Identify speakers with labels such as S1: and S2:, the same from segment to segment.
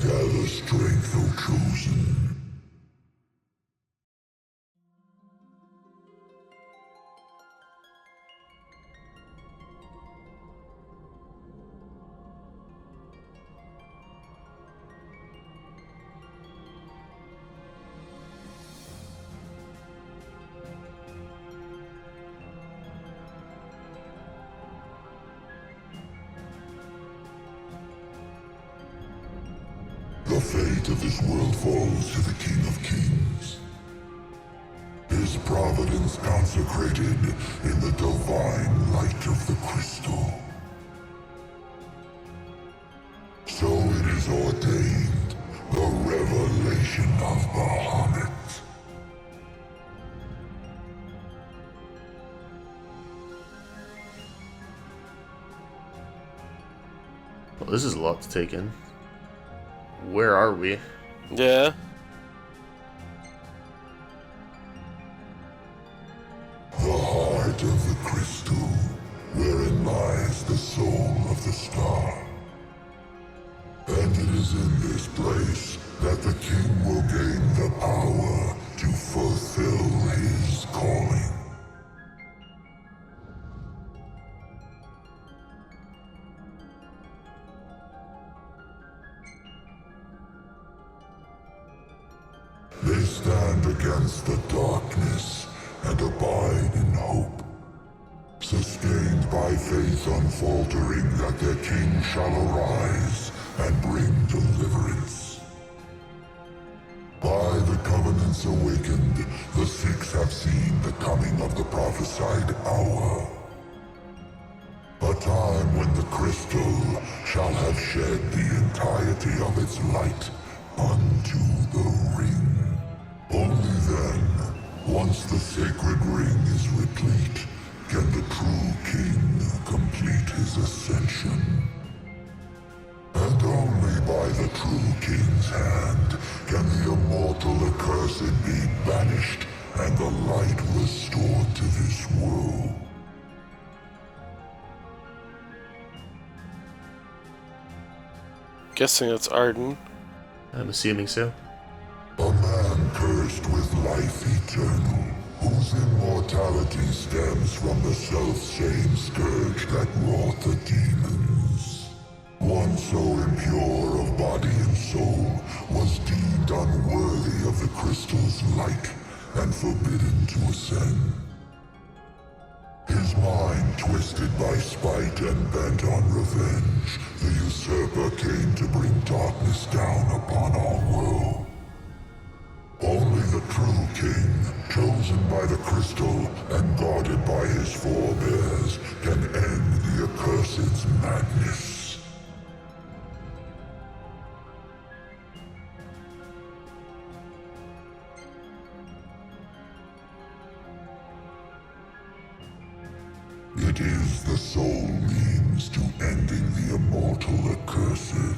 S1: Gather strength, O chosen. The fate of this world falls to the King of Kings. His providence consecrated in the divine light of the crystal. So it is ordained, the revelation of Bahamut.
S2: Well, this is a lot to take in. Where are we?
S3: Yeah.
S1: The heart of the crystal, wherein lies the soul of the star. And it is in this place that the king will gain the power to fulfill his calling. They stand against the darkness and abide in hope, sustained by faith unfaltering that their king shall arise and bring deliverance. By the covenants awakened, the six have seen the coming of the prophesied hour. A time when the crystal shall have shed the entirety of its light unto the ring. Only then, once the sacred ring is replete, can the true king complete his ascension. And only by the true king's hand can the immortal accursed be banished and the light restored to this world.
S3: Guessing it's Arden.
S2: I'm assuming so.
S1: A man cursed with life eternal, whose immortality stems from the self-same scourge that wrought the demons. One so impure of body and soul was deemed unworthy of the crystal's light and forbidden to ascend. His mind twisted by spite and bent on revenge, the usurper came to bring darkness down upon our world. Only the true king, chosen by the crystal and guarded by his forebears, can end the accursed's madness. It is the sole means to ending the immortal accursed.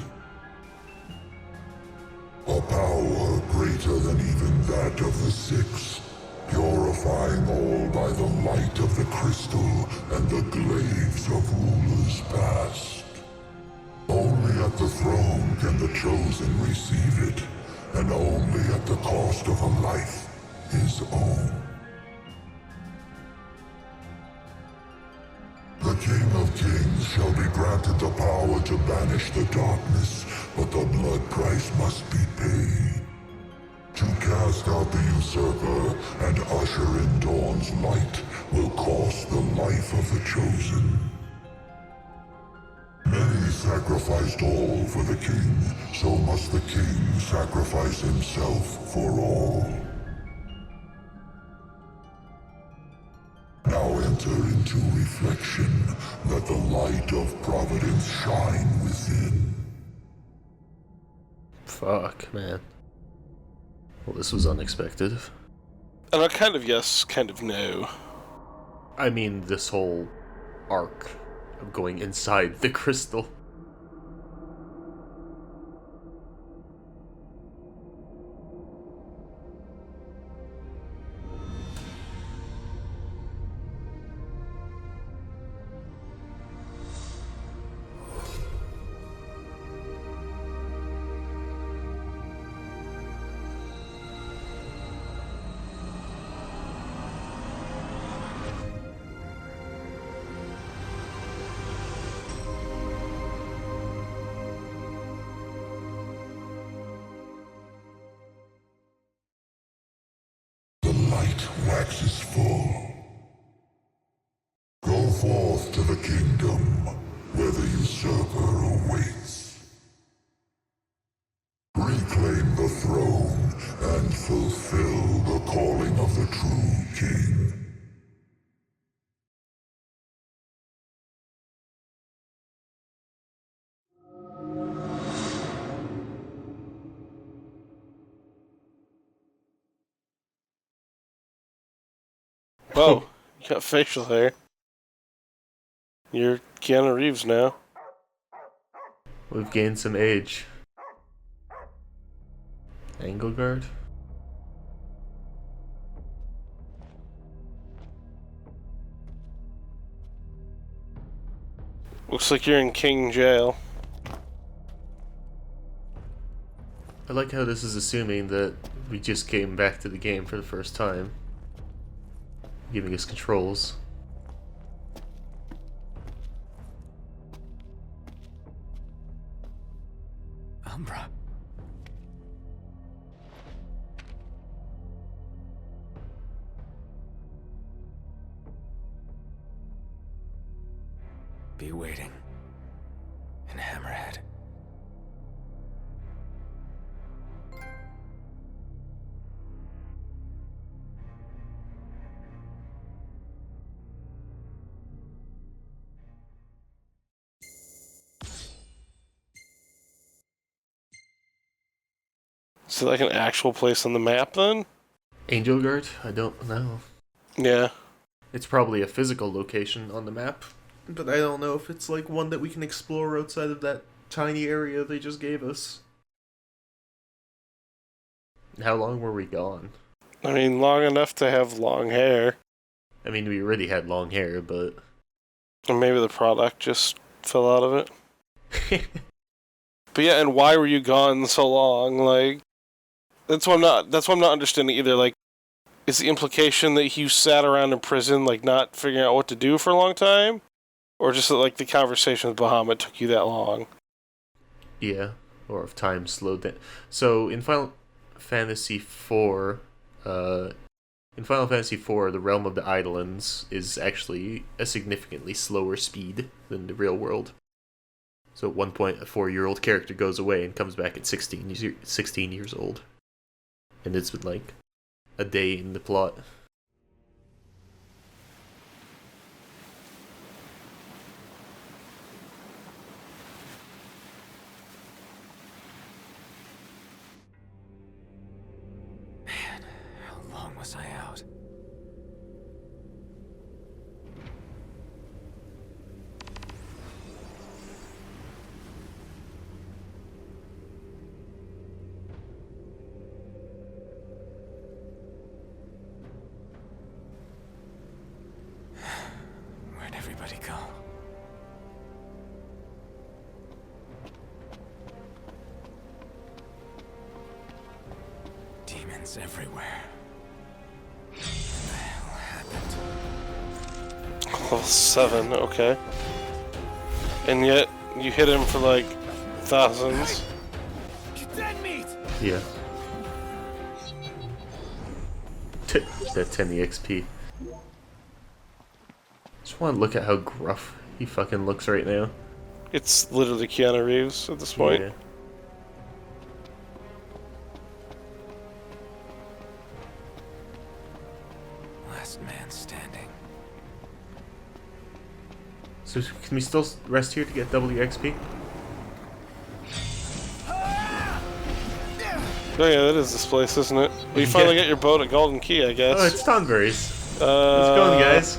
S1: A power greater than even that of the Six, purifying all by the light of the crystal and the glaives of rulers past. Only at the throne can the chosen receive it, and only at the cost of a life his own. The King of Kings shall be granted the power to banish the darkness, but the blood price must be paid. To cast out the usurper and usher in dawn's light will cost the life of the chosen. Many sacrificed all for the king, so must the king sacrifice himself for all. Now enter into reflection, let the light of providence shine within.
S2: Fuck, man. Well, this was unexpected.
S3: And I kind of yes, kind of no.
S2: I mean, this whole arc of going inside the crystal.
S1: waxes full. Go forth to the kingdom, where the usurper awaits. Reclaim the throne and fulfill the calling of the true king.
S3: Whoa, you got facial hair. You're Keanu Reeves now.
S2: We've gained some age. Angle guard?
S3: Looks like you're in King Jail.
S2: I like how this is assuming that we just came back to the game for the first time, giving us controls.
S4: Umbra. Be waiting. In Hammerhead.
S3: Is it like an actual place on the map then?
S2: Angel guard? I don't know.
S3: Yeah.
S2: It's probably a physical location on the map, but I don't know if it's like one that we can explore outside of that tiny area they just gave us. How long were we gone?
S3: I mean, long enough to have long hair.
S2: I mean, we already had long hair, but...
S3: Or maybe the product just fell out of it. But yeah, and why were you gone so long? Like, that's what I'm not understanding either. Like, is the implication that you sat around in prison, like, not figuring out what to do for a long time? Or just that, like, the conversation with Bahamut took you that long?
S2: Yeah, or if time slowed down. So, in Final Fantasy IV, the Realm of the Eidolons is actually a significantly slower speed than the real world. So at one point, a 4-year-old character goes away and comes back at 16 years old. And it's been like a day in the plot.
S4: Man, how long was I out? Where'd everybody go? Demons everywhere. What the hell happened?
S3: Level 7, okay. And yet, you hit him for like thousands.
S4: Dead meat!
S2: Yeah. That 10 EXP. Just want to look at how gruff he fucking looks right now.
S3: It's literally Keanu Reeves at this point.
S2: Yeah.
S4: Last man standing.
S2: So can we still rest here to get double XP?
S3: Oh yeah, that is this place, isn't it? Well, you finally get your boat at Golden Key, I guess.
S2: Oh, it's Tonberry's. Let's go, guys.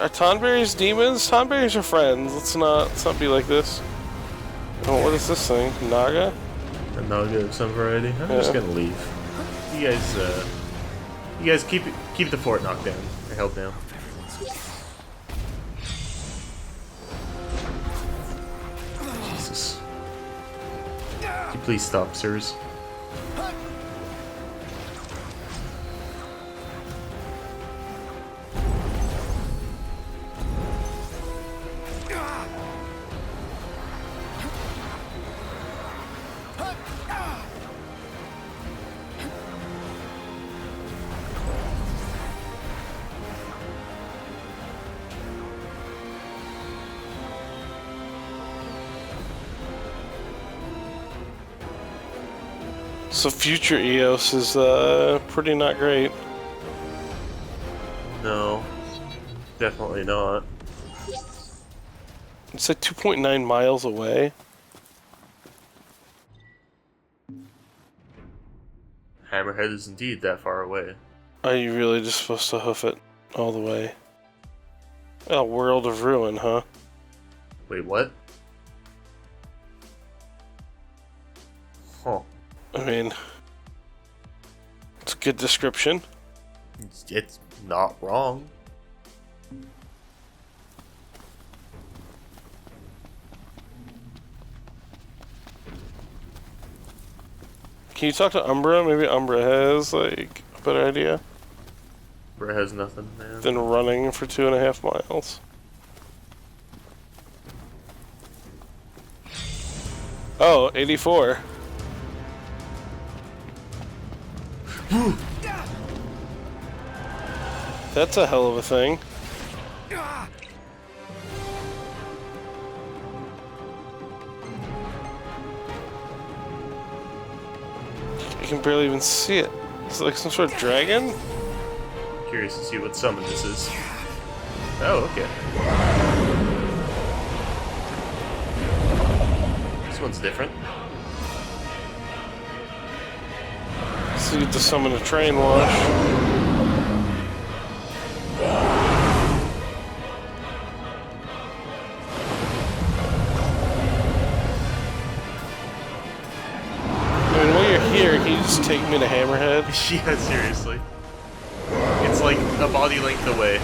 S3: Are Tonberries demons? Tonberries are friends. Let's not be like this. Oh, what is this thing? Naga?
S2: A Naga of some variety. I'm just gonna leave. You guys keep the fort knocked down or held down. Jesus. Could you please stop, sirs?
S3: So future EOS is pretty not great.
S2: No, definitely not.
S3: It's like 2.9 miles away.
S2: Hammerhead is indeed that far away.
S3: Are you really just supposed to hoof it all the way? A world of ruin, huh?
S2: Wait, what? Huh.
S3: I mean, it's a good description.
S2: It's not wrong.
S3: Can you talk to Umbra? Maybe Umbra has, like, a better idea
S2: Bro has nothing, man.
S3: than running for 2.5 miles. Oh, 84. That's a hell of a thing. You can barely even see it. Is it like some sort of dragon?
S2: Curious to see what summon this is. Oh, okay. This one's different.
S3: So you get to summon a train wash. I mean, while you're here, can you just take me to Hammerhead?
S2: Yeah, seriously. It's like a body length away.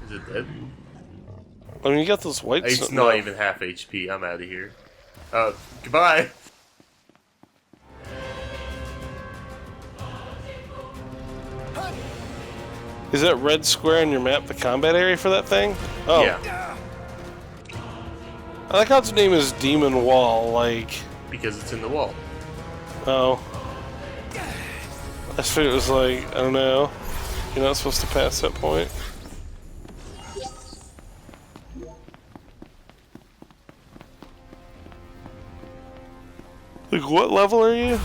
S2: Is it dead?
S3: I mean, you got those white...
S2: It's
S3: no.
S2: not even half HP. I'm out of here. Goodbye.
S3: Is that red square on your map the combat area for that thing? Oh.
S2: Yeah,
S3: I like how its name is Demon Wall, like...
S2: because it's in the wall.
S3: Oh. I just figured it was like, I don't know. You're not supposed to pass that point. Like, what level are you?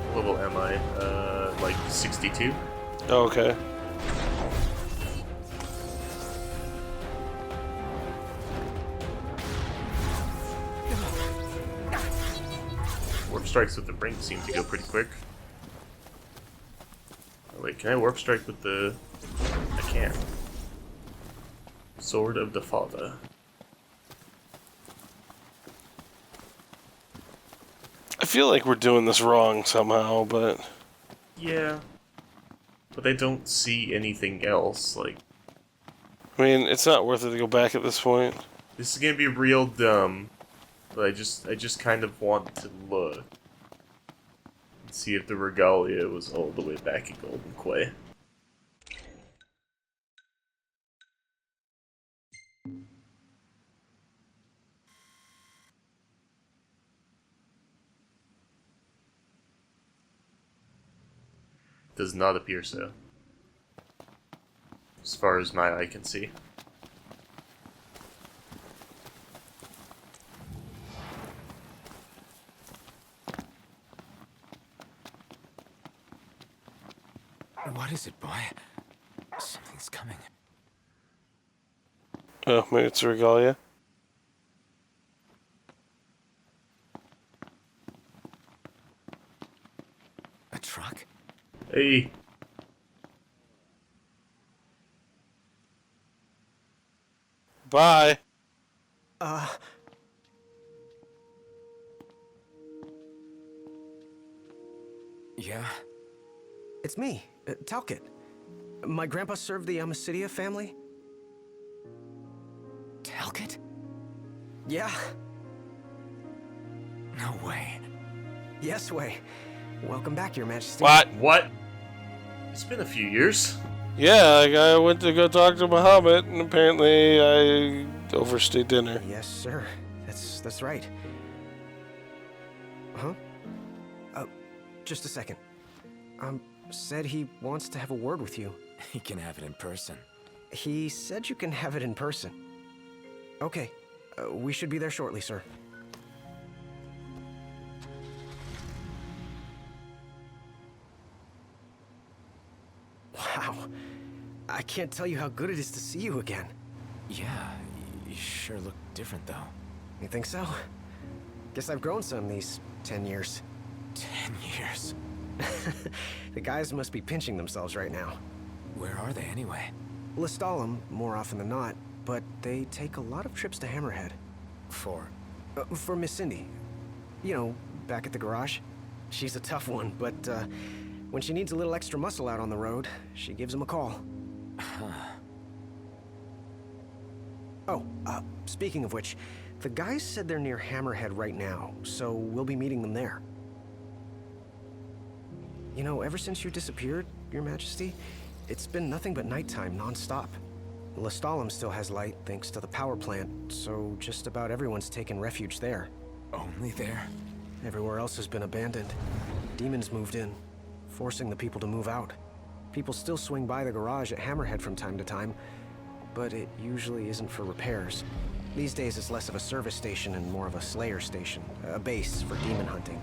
S2: What level am I? Like 62?
S3: Oh, okay.
S2: Warp strikes with the brink seem to go pretty quick. Oh, wait, can I warp strike with the... I can. Sword of the Father.
S3: I feel like we're doing this wrong somehow, but...
S2: Yeah. But I don't see anything else, like...
S3: I mean, it's not worth it to go back at this point.
S2: This is gonna be real dumb. But I just kind of want to look. And see if the Regalia was all the way back at Golden Quay. Does not appear so. As far as my eye can see.
S4: What is it, boy? Something's coming.
S3: Oh, maybe it's a Regalia.
S4: A truck?
S2: Hey!
S3: Bye!
S4: Yeah? It's me, Talcott. My grandpa served the Amicidia family. Talcott? Yeah. No way. Yes way. Welcome back, Your Majesty.
S3: What?
S2: What? It's been a few years.
S3: Yeah, like I went to go talk to Muhammad, and apparently I overstayed dinner.
S4: Yes, sir. That's right. Huh? Just a second. Said he wants to have a word with you.
S5: He can have it in person.
S4: He said you can have it in person. Okay, we should be there shortly, sir. Wow. I can't tell you how good it is to see you again.
S5: Yeah, you sure look different though.
S4: You think so? Guess I've grown some these 10 years.
S5: 10 years.
S4: The guys must be pinching themselves right now.
S5: Where are they anyway?
S4: Lestalem, more often than not, but they take a lot of trips to Hammerhead. For Miss Cindy. You know, back at the garage. She's a tough one, but when she needs a little extra muscle out on the road, she gives him a call. Oh, speaking of which, the guys said they're near Hammerhead right now, so we'll be meeting them there. You know, ever since you disappeared, Your Majesty, it's been nothing but nighttime non-stop. Lestalem still has light thanks to the power plant, so just about everyone's taken refuge there.
S5: Only there?
S4: Everywhere else has been abandoned. Demons moved in, forcing the people to move out. People still swing by the garage at Hammerhead from time to time, but it usually isn't for repairs. These days it's less of a service station and more of a slayer station, a base for demon hunting.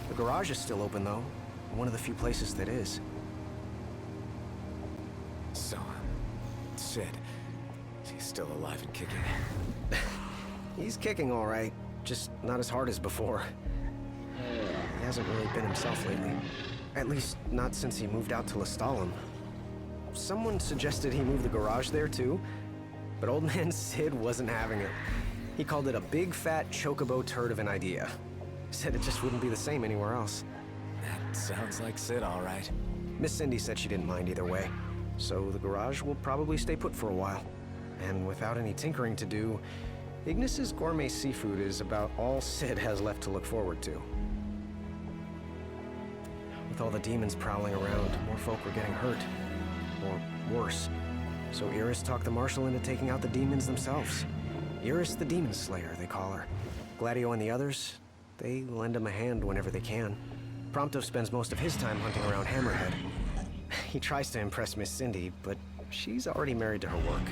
S4: The garage is still open though, one of the few places that is.
S5: So, Sid, he's still alive and kicking.
S4: He's kicking all right, just not as hard as before. He hasn't really been himself lately. At least, not since he moved out to Lestalem. Someone suggested he move the garage there too, but old man Sid wasn't having it. He called it a big fat chocobo turd of an idea. Said it just wouldn't be the same anywhere else.
S5: That sounds like Sid, all right.
S4: Miss Cindy said she didn't mind either way, so the garage will probably stay put for a while. And without any tinkering to do, Ignis's gourmet seafood is about all Sid has left to look forward to. With all the demons prowling around, more folk were getting hurt. Or worse. So Iris talked the Marshal into taking out the demons themselves. Iris the Demon Slayer, they call her. Gladio and the others, they lend him a hand whenever they can. Prompto spends most of his time hunting around Hammerhead. He tries to impress Miss Cindy, but she's already married to her work.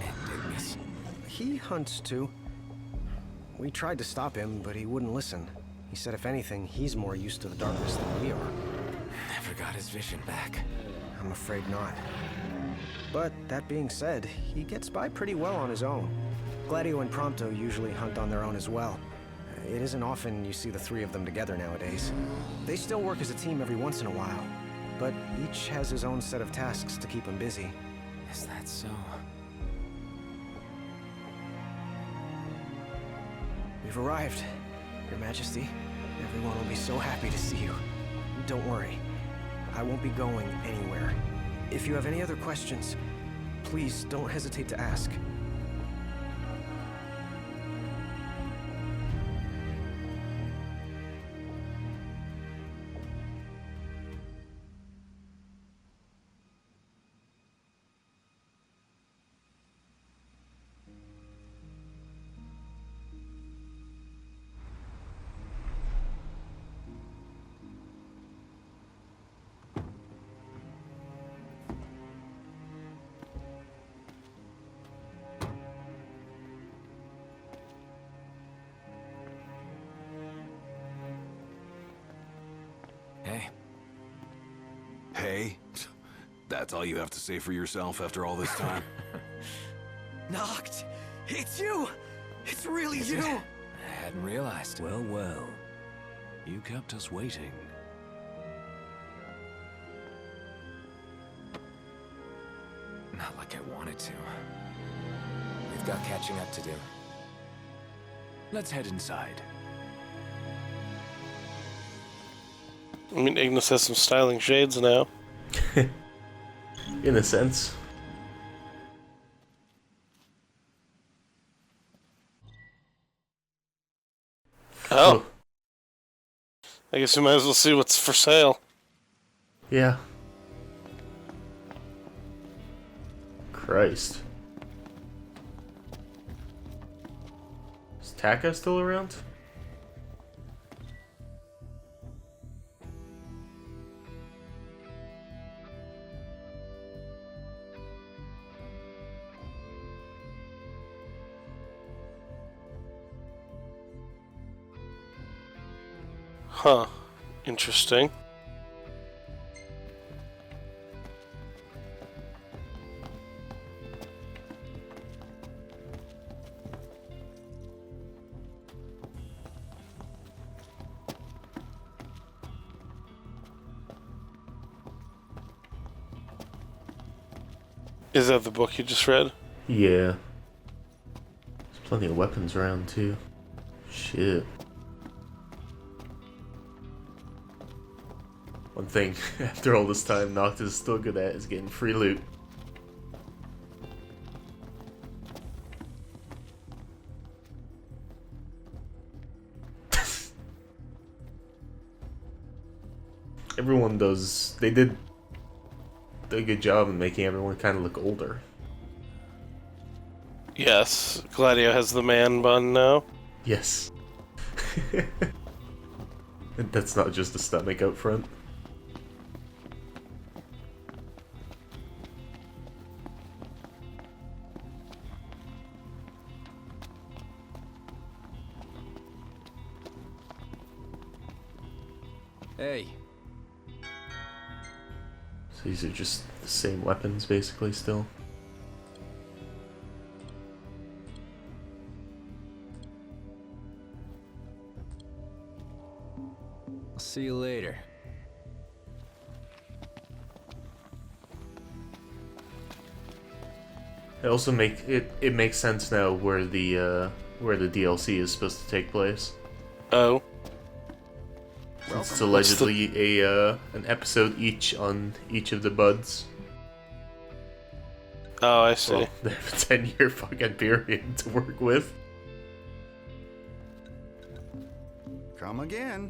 S5: And Ignis.
S4: He hunts too. We tried to stop him, but he wouldn't listen. He said if anything, he's more used to the darkness than we are.
S5: Never got his vision back.
S4: I'm afraid not. But that being said, he gets by pretty well on his own. Gladio and Prompto usually hunt on their own as well. It isn't often you see the three of them together nowadays. They still work as a team every once in a while, but each has his own set of tasks to keep him busy.
S5: Is that so?
S4: We've arrived, Your Majesty. Everyone will be so happy to see you. Don't worry. I won't be going anywhere. If you have any other questions, please don't hesitate to ask.
S5: Hey,
S6: Hey? That's all you have to say for yourself after all this time?
S4: Noct! It's you! It's really you!
S5: I hadn't realized.
S6: Well, well. You kept us waiting.
S5: Not like I wanted to. We've got catching up to do.
S6: Let's head inside.
S3: I mean, Ignis has some styling shades now.
S2: In a sense.
S3: Oh. I guess we might as well see what's for sale.
S2: Yeah. Christ. Is Taka still around?
S3: Huh. Interesting. Is that the book you just read?
S2: Yeah. There's plenty of weapons around, too. Shit. One thing, after all this time, Noctis is still good at is getting free loot. Everyone does. They did a good job in making everyone kind of look older.
S3: Yes. Gladio has the man bun now.
S2: Yes. That's not just a stomach out front.
S5: Hey.
S2: So these are just the same weapons, basically, still.
S5: I'll see you later.
S2: It also it makes sense now where the DLC is supposed to take place.
S3: Oh.
S2: It's allegedly an episode each on each of the buds.
S3: Oh, I see.
S2: Well, they have a 10-year fucking period to work with.
S7: Come again.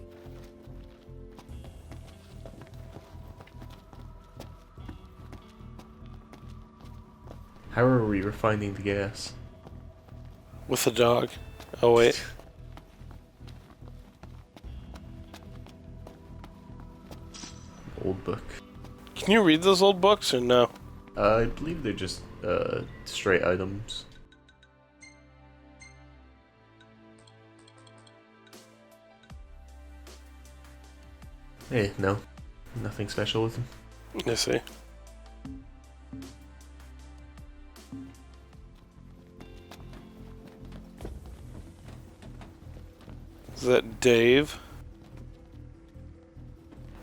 S2: How are we refining the gas?
S3: With the dog. Oh, wait.
S2: Old book.
S3: Can you read those old books or no?
S2: I believe they're just straight items. Hey, no. Nothing special with them.
S3: I see. Is that Dave?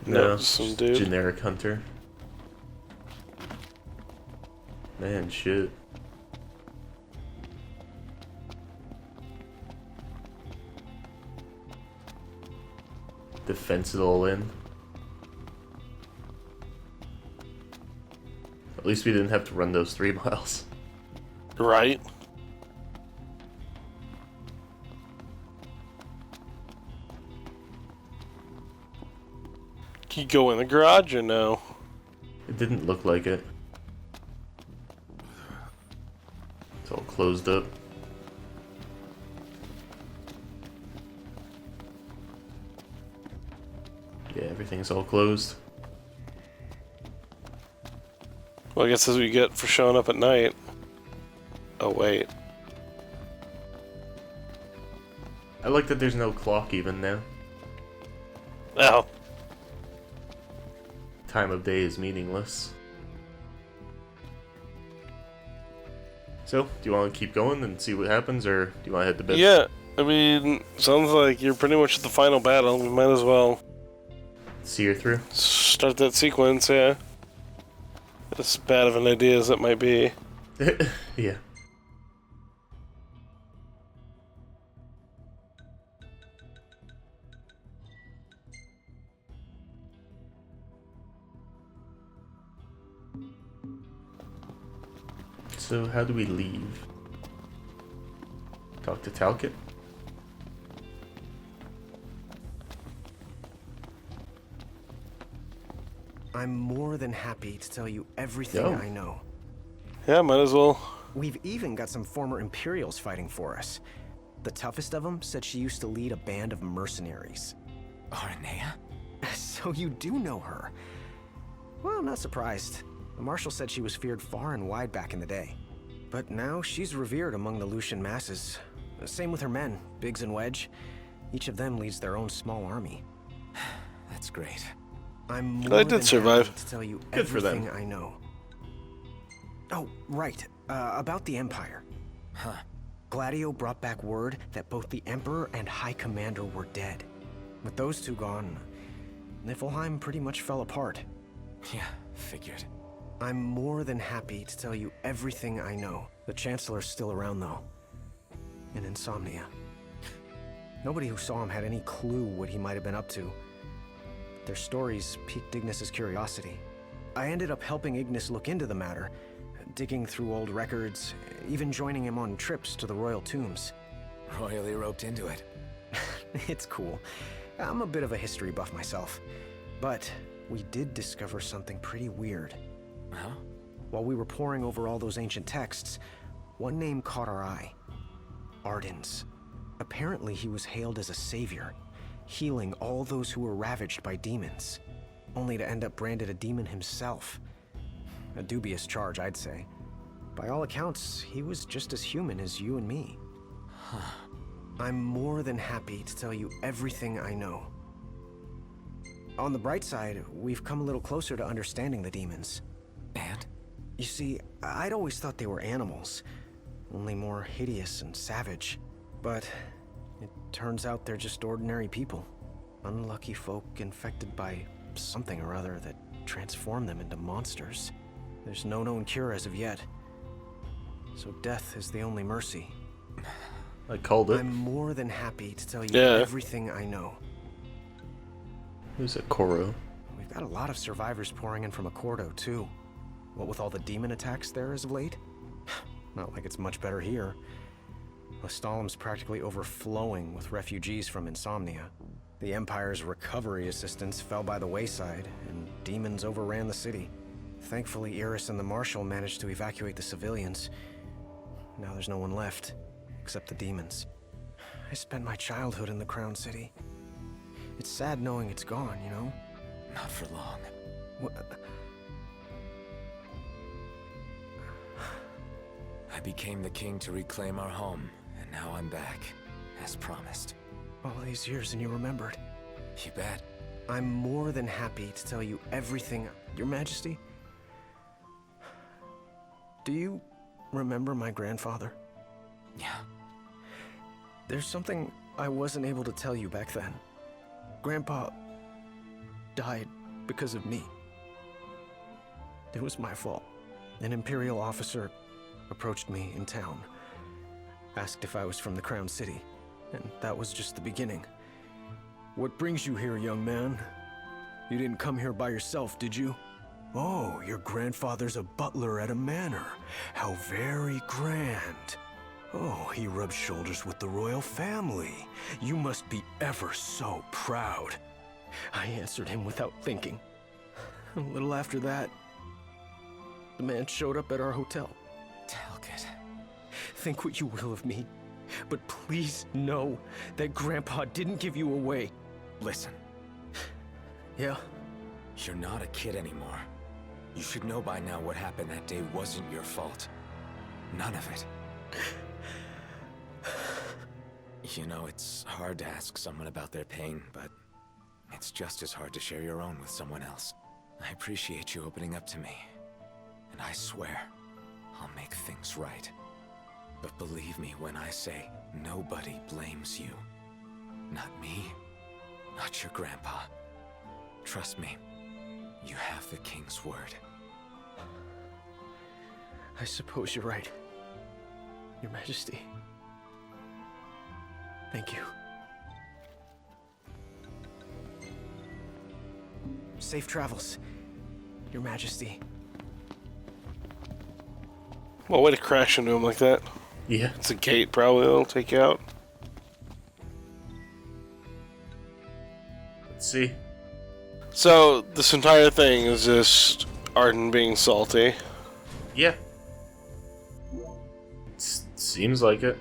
S2: No,
S3: some
S2: just
S3: dude.
S2: generic hunter. Man, shit. Defense it all in. At least we didn't have to run those 3 miles.
S3: Right. Can you go in the garage or no?
S2: It didn't look like it. It's all closed up. Yeah, everything's all closed.
S3: Well, I guess that's what you get for showing up at night. Oh, wait.
S2: I like that there's no clock even now.
S3: Oh.
S2: Time of day is meaningless. So, do you want to keep going and see what happens, or do you want to head to bed?
S3: Yeah, I mean, sounds like you're pretty much at the final battle. We might as well
S2: See her through?
S3: start that sequence, yeah. As bad of an idea as it might be.
S2: Yeah. So, how do we leave? Talk to Talcott?
S4: I'm more than happy to tell you everything
S2: Yo.
S4: I know.
S3: Yeah, might as well.
S4: We've even got some former Imperials fighting for us. The toughest of them said she used to lead a band of mercenaries.
S5: Aranea?
S4: So you do know her. Well, I'm not surprised. The Marshal said she was feared far and wide back in the day. But now she's revered among the Lucian masses. Same with her men, Biggs and Wedge. Each of them leads their own small army.
S5: That's great.
S4: I'm
S3: I
S4: more
S3: did
S4: than
S3: survive.
S4: happy to tell you
S2: Good for them.
S4: everything I know. Oh, right. About the Empire.
S5: Huh.
S4: Gladio brought back word that both the Emperor and High Commander were dead. With those two gone, Niflheim pretty much fell apart.
S5: Yeah, figured.
S4: I'm more than happy to tell you everything I know. The Chancellor's still around, though. In Insomnia. Nobody who saw him had any clue what he might have been up to. Their stories piqued Ignis's curiosity. I ended up helping Ignis look into the matter, digging through old records, even joining him on trips to the royal tombs.
S5: Royally roped into it.
S4: It's cool. I'm a bit of a history buff myself. But we did discover something pretty weird.
S5: Huh?
S4: While we were poring over all those ancient texts, one name caught our eye. Ardens. Apparently he was hailed as a savior, healing all those who were ravaged by demons, only to end up branded a demon himself. A dubious charge, I'd say. By all accounts, he was just as human as you and me. I'm more than happy to tell you everything I know. On the bright side, we've come a little closer to understanding the demons.
S5: And?
S4: You see, I'd always thought they were animals, only more hideous and savage. But it turns out they're just ordinary people. Unlucky folk infected by something or other that transformed them into monsters. There's no known cure as of yet. So death is the only mercy.
S2: I called it.
S4: I'm more than happy to tell you
S3: Yeah.
S4: everything I know.
S2: Who's a Koro?
S4: We've got a lot of survivors pouring in from Accordo, too. What with all the demon attacks there as of late? Not like it's much better here. Lestalem's practically overflowing with refugees from Insomnia. The Empire's recovery assistance fell by the wayside, and demons overran the city. Thankfully, Iris and the Marshal managed to evacuate the civilians. Now there's no one left, except the demons. I spent my childhood in the Crown City. It's sad knowing it's gone, you know?
S5: Not for long. I became the king to reclaim our home, and now I'm back, as promised.
S4: All these years and you remembered.
S5: You bet.
S4: I'm more than happy to tell you everything, Your Majesty. Do you remember my grandfather?
S5: Yeah.
S4: There's something I wasn't able to tell you back then. Grandpa died because of me. It was my fault. An Imperial officer approached me in town, asked if I was from the Crown City, and that was just the beginning. What brings you here, young man? You didn't come here by yourself, did you? Oh, your grandfather's a butler at a manor. How very grand. Oh, he rubs shoulders with the royal family. You must be ever so proud. I answered him without thinking. A little after that, the man showed up at our hotel.
S5: Talcott.
S4: Think what you will of me, but please know that Grandpa didn't give you away.
S5: Listen,
S4: Yeah?
S5: you're not a kid anymore. You should know by now what happened that day wasn't your fault. None of it. You know, it's hard to ask someone about their pain, but it's just as hard to share your own with someone else. I appreciate you opening up to me, and I swear I'll make things right. But believe me when I say nobody blames you. Not me, not your grandpa. Trust me, you have the king's word.
S4: I suppose you're right. Your Majesty. Thank you. Safe travels, Your Majesty.
S3: Well, way to crash into him like that.
S2: Yeah.
S3: It's a gate, probably, they'll take you out.
S2: Let's see.
S3: So, this entire thing is just Arden being salty.
S2: Yeah. Seems like it.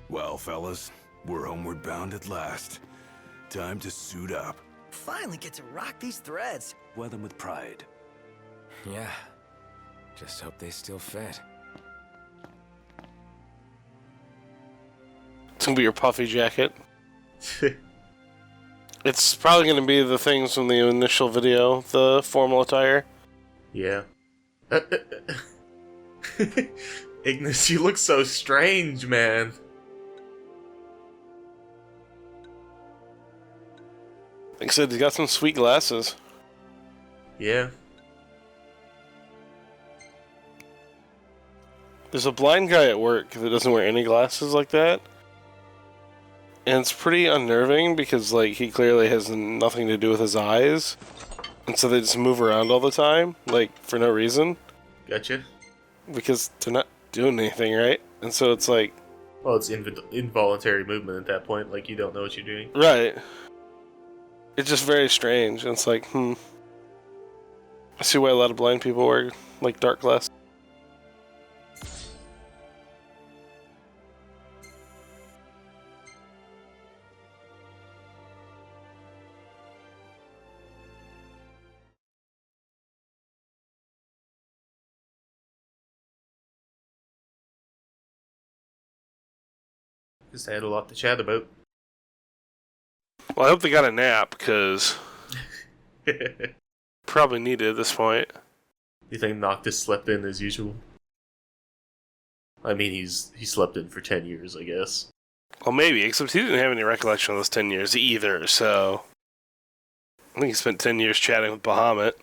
S6: Well, fellas, we're homeward bound at last. Time to suit up.
S8: Finally get to rock these threads.
S6: Wear them with pride.
S5: Yeah, just hope they still fit.
S3: It's gonna be your puffy jacket. It's probably going to be the things from the initial video, the formal attire.
S2: Yeah. Ignis, you look so strange, man.
S3: Like I said, he's got some sweet glasses.
S2: Yeah.
S3: There's a blind guy at work that doesn't wear any glasses like that. And it's pretty unnerving because, like, he clearly has nothing to do with his eyes. And so they just move around all the time, like, for no reason.
S2: Gotcha.
S3: Because they're not doing anything, right? And so it's like...
S2: Well, it's involuntary movement at that point, like you don't know what you're doing.
S3: Right. It's just very strange. And it's like, I see why a lot of blind people wear, like, dark glasses.
S2: Because I had a lot to chat about.
S3: Well, I hope they got a nap, because probably need it at this point.
S2: You think Noctis slept in as usual? I mean, he slept in for 10 years, I guess.
S3: Well, maybe, except he didn't have any recollection of those 10 years either, so... I think he spent 10 years chatting with Bahamut.